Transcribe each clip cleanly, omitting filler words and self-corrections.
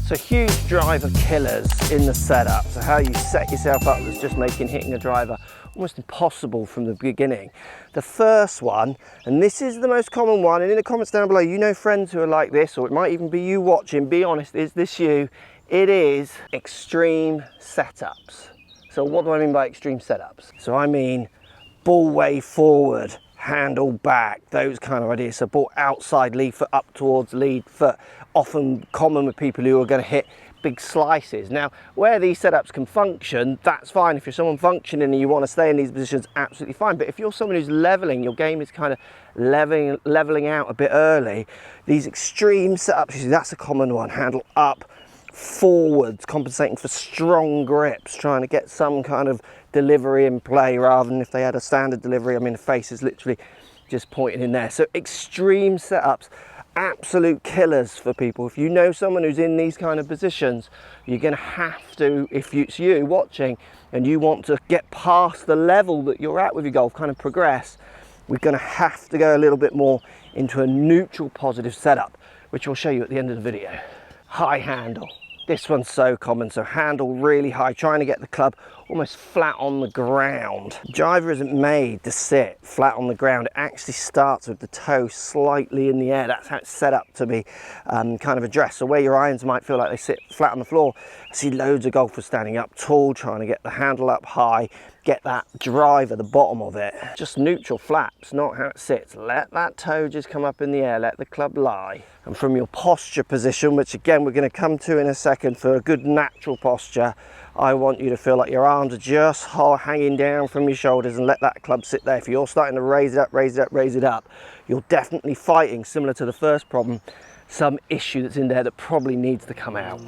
So huge driver killers in the setup. So how you set yourself up that's just making hitting a driver almost impossible from the beginning. The first one, and this is the most common one, and in the comments down below, you know friends who are like this, or it might even be you watching, be honest, is this you? It is extreme setups. So what do I mean by extreme setups? So I mean ball way forward, handle back, those kind of ideas. So ball outside lead foot up towards lead foot, often common with people who are going to hit big slices. Now, where these setups can function, that's fine. If you're someone functioning and you want to stay in these positions, absolutely fine. But if you're someone who's leveling, your game is kind of leveling out a bit early, these extreme setups, you see, that's a common one. Handle up, forwards, compensating for strong grips, trying to get some kind of delivery in play rather than if they had a standard delivery. I mean, the face is literally just pointing in there. So extreme setups, absolute killers for people. If you know someone who's in these kind of positions, you're going to have to, if it's you watching and you want to get past the level that you're at with your golf, kind of progress, we're going to have to go a little bit more into a neutral positive setup, which I'll show you at the end of the video. High handle. This one's so common, so handle really high, trying to get the club almost flat on the ground. Driver isn't made to sit flat on the ground. It actually starts with the toe slightly in the air. That's how it's set up to be kind of addressed. So where your irons might feel like they sit flat on the floor, I see loads of golfers standing up tall, trying to get the handle up high, get that drive at the bottom of it. Just neutral flaps, not how it sits. Let that toe just come up in the air, let the club lie. And from your posture position, which again we're going to come to in a second, for a good natural posture, I want you to feel like your arms are just hanging down from your shoulders and let that club sit there. If you're starting to raise it up, raise it up, raise it up, you're definitely fighting, similar to the first problem, some issue that's in there that probably needs to come out.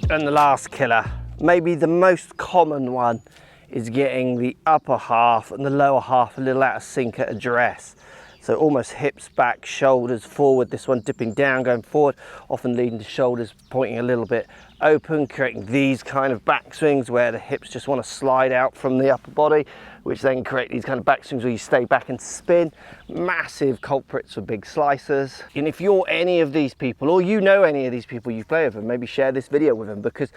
And the last killer, maybe the most common one, is getting the upper half and the lower half a little out of sync at address. So almost hips back, shoulders forward, this one dipping down, going forward, often leading to shoulders pointing a little bit open, creating these kind of backswings where the hips just want to slide out from the upper body, which then create these kind of backswings where you stay back and spin. Massive culprits for big slicers. And if you're any of these people, or you know any of these people you've played with them, maybe share this video with them, because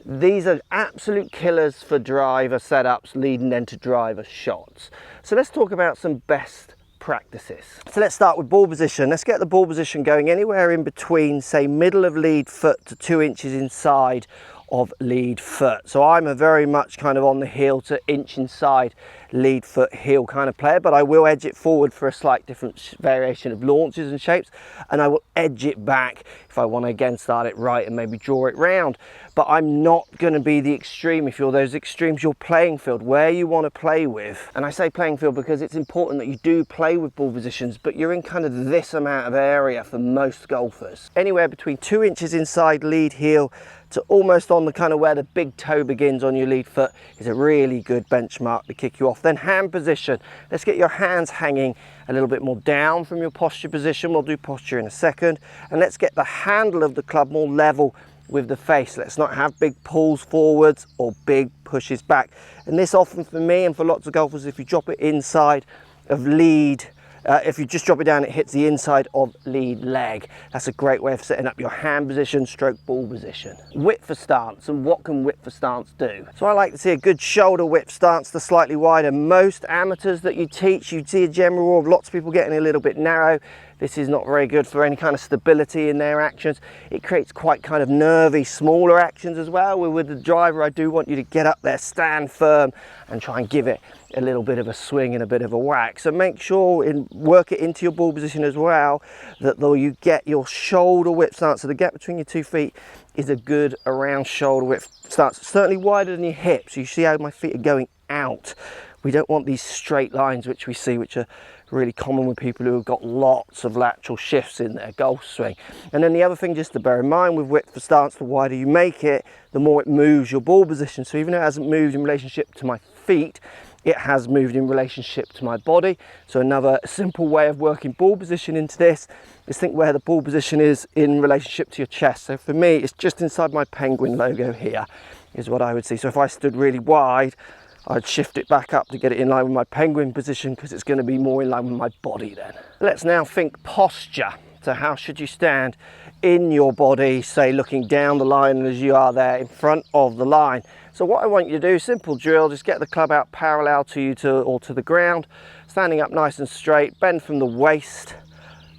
these are absolute killers for driver setups, leading then to driver shots. So let's talk about some best practices. So let's start with ball position. Let's get the ball position going anywhere in between, say, middle of lead foot to 2 inches inside of lead foot. So I'm a very much kind of on the heel to inch inside lead foot heel kind of player, but I will edge it forward for a slight different variation of launches and shapes, and I will edge it back if I want to again start it right and maybe draw it round. But I'm not going to be the extreme. If you're those extremes, your playing field, where you want to play with, and I say playing field because it's important that you do play with ball positions, but you're in kind of this amount of area for most golfers. Anywhere between 2 inches inside lead heel to almost on the kind of where the big toe begins on your lead foot is a really good benchmark to kick you off. Then hand position. Let's get your hands hanging a little bit more down from your posture position. We'll do posture in a second. And let's get the handle of the club more level with the face. Let's not have big pulls forwards or big pushes back. And this often for me and for lots of golfers, if you drop it inside of lead, if you just drop it down, it hits the inside of lead leg. That's a great way of setting up your hand position stroke ball position. Width for stance, and what can width for stance do? So I like to see a good shoulder width stance to slightly wider. Most amateurs that you teach, you see a general rule of lots of people getting a little bit narrow. This is not very good for any kind of stability in their actions. It creates quite kind of nervy, smaller actions as well. With the driver, I do want you to get up there, stand firm, and try and give it a little bit of a swing and a bit of a whack. So make sure and work it into your ball position as well, that though you get your shoulder width stance, so the gap between your 2 feet is a good around shoulder width stance, certainly wider than your hips. You see how my feet are going out. We don't want these straight lines which we see, which are really common with people who have got lots of lateral shifts in their golf swing. And then the other thing just to bear in mind with width for stance, the wider you make it, the more it moves your ball position. So even though it hasn't moved in relationship to my feet, it has moved in relationship to my body. So another simple way of working ball position into this is think where the ball position is in relationship to your chest. So for me, it's just inside my penguin logo here is what I would see. So if I stood really wide, I'd shift it back up to get it in line with my penguin position, because it's going to be more in line with my body then. Let's now think posture. So how should you stand in your body, say looking down the line as you are there in front of the line? So what I want you to do, simple drill, just get the club out parallel to you or to the ground, standing up nice and straight, bend from the waist,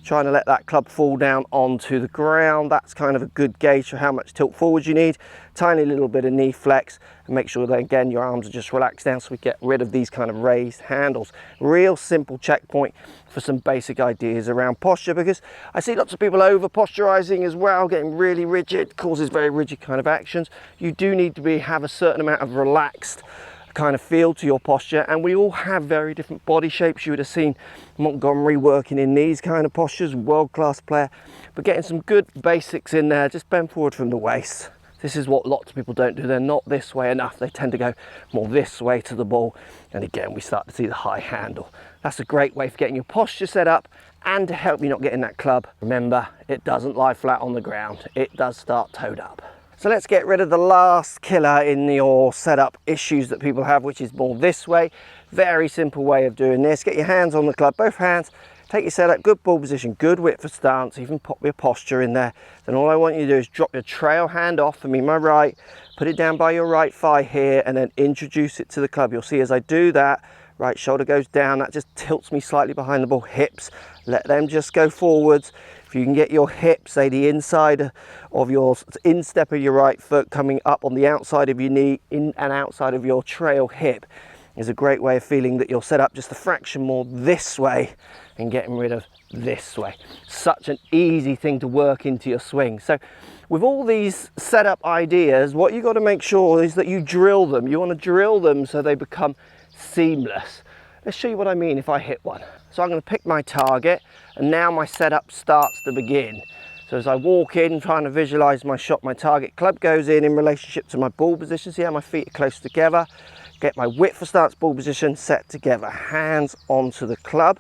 trying to let that club fall down onto the ground. That's kind of a good gauge for how much tilt forward you need. Tiny little bit of knee flex, and make sure that again your arms are just relaxed down, so we get rid of these kind of raised handles. Real simple checkpoint for some basic ideas around posture, because I see lots of people over posturizing as well, getting really rigid, causes very rigid kind of actions. You do need to have a certain amount of relaxed kind of feel to your posture, and we all have very different body shapes. You would have seen Montgomery working in these kind of postures, world-class player, but getting some good basics in there. Just bend forward from the waist. This is what lots of people don't do. They're not this way enough. They tend to go more this way to the ball, and again we start to see the high handle. That's a great way for getting your posture set up and to help you not get in that club. Remember, it doesn't lie flat on the ground. It does start toed up. So let's get rid of the last killer in your setup issues that people have, which is more this way. Very simple way of doing this. Get your hands on the club, both hands. Take your setup, good ball position, good width for stance, even pop your posture in there. Then all I want you to do is drop your trail hand off, for me my right, put it down by your right thigh here, and then introduce it to the club. You'll see as I do that, right shoulder goes down, that just tilts me slightly behind the ball. Hips, let them just go forwards. If you can get your hips, say the inside of your instep of your right foot coming up on the outside of your knee, in and outside of your trail hip, is a great way of feeling that you're set up just a fraction more this way and getting rid of this way. Such an easy thing to work into your swing. So with all these setup ideas, what you got to make sure is that you drill them. You want to drill them so they become seamless. Let's show you what I mean if I hit one. So I'm going to pick my target, and now my setup starts to begin. So as I walk in, trying to visualize my shot, my target club goes in relationship to my ball position. See how my feet are close together. Get my width for stance, ball position set together. Hands onto the club.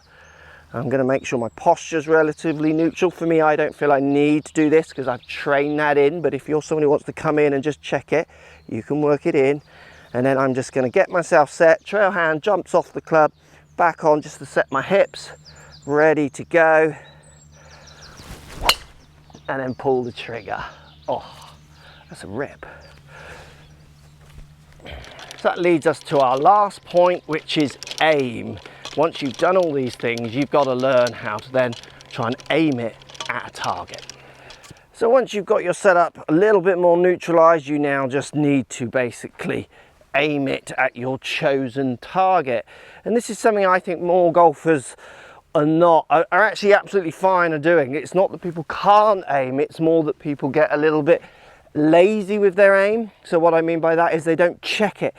I'm going to make sure my posture is relatively neutral. For me, I don't feel I need to do this because I've trained that in, but if you're someone who wants to come in and just check it, you can work it in. And then I'm just going to get myself set, trail hand jumps off the club, back on just to set my hips, ready to go, and then pull the trigger. Oh, that's a rip. So that leads us to our last point, which is aim. Once you've done all these things, you've got to learn how to then try and aim it at a target. So once you've got your setup a little bit more neutralized, you now just need to basically aim it at your chosen target. And this is something I think more golfers are actually absolutely fine at doing. It's not that people can't aim, it's more that people get a little bit lazy with their aim. So what I mean by that is they don't check it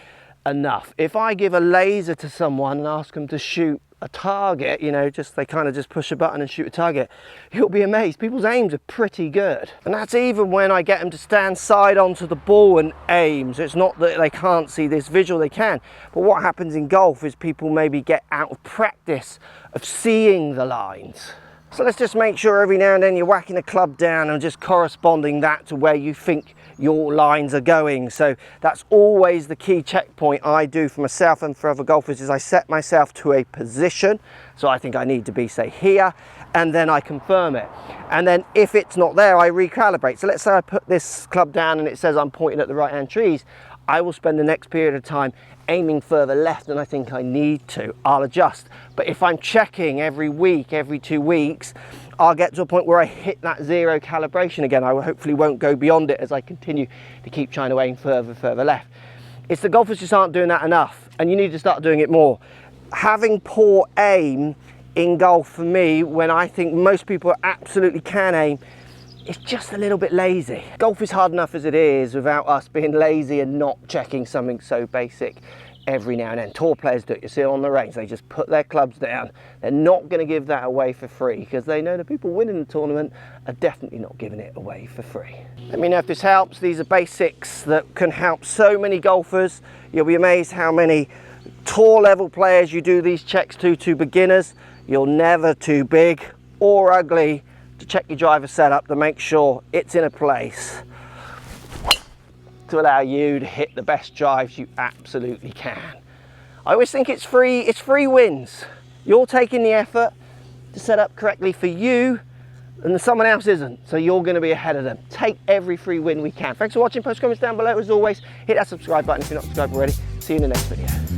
enough. If I give a laser to someone and ask them to shoot a target, you know, they kind of just push a button and shoot a target, you'll be amazed. People's aims are pretty good. And that's even when I get them to stand side onto the ball and aim. So it's not that they can't see this visual, they can. But what happens in golf is people maybe get out of practice of seeing the lines. So let's just make sure every now and then you're whacking a club down and just corresponding that to where you think your lines are going. So that's always the key checkpoint I do for myself and for other golfers, is I set myself to a position. So I think I need to be, say, here, and then I confirm it. And then if it's not there, I recalibrate. So let's say I put this club down and it says I'm pointing at the right hand trees. I will spend the next period of time aiming further left than I think I need to. I'll adjust. But if I'm checking every week, every 2 weeks, I'll get to a point where I hit that zero calibration again. I hopefully won't go beyond it as I continue to keep trying to aim further left. It's the golfers just aren't doing that enough, and you need to start doing it more. Having poor aim in golf, for me, when I think most people absolutely can aim, it's just a little bit lazy. Golf is hard enough as it is without us being lazy and not checking something so basic every now and then. Tour players do it. You see it on the range. They just put their clubs down. They're not going to give that away for free because they know the people winning the tournament are definitely not giving it away for free. Let me know if this helps. These are basics that can help so many golfers. You'll be amazed how many tour level players you do these checks to beginners. You're never too big or ugly to check your driver setup to make sure it's in a place to allow you to hit the best drives you absolutely can. I always think it's free wins. You're taking the effort to set up correctly for you, and someone else isn't, so you're going to be ahead of them. Take every free win we can. Thanks for watching. Post comments down below as always. Hit that subscribe button if you're not subscribed already. See you in the next video.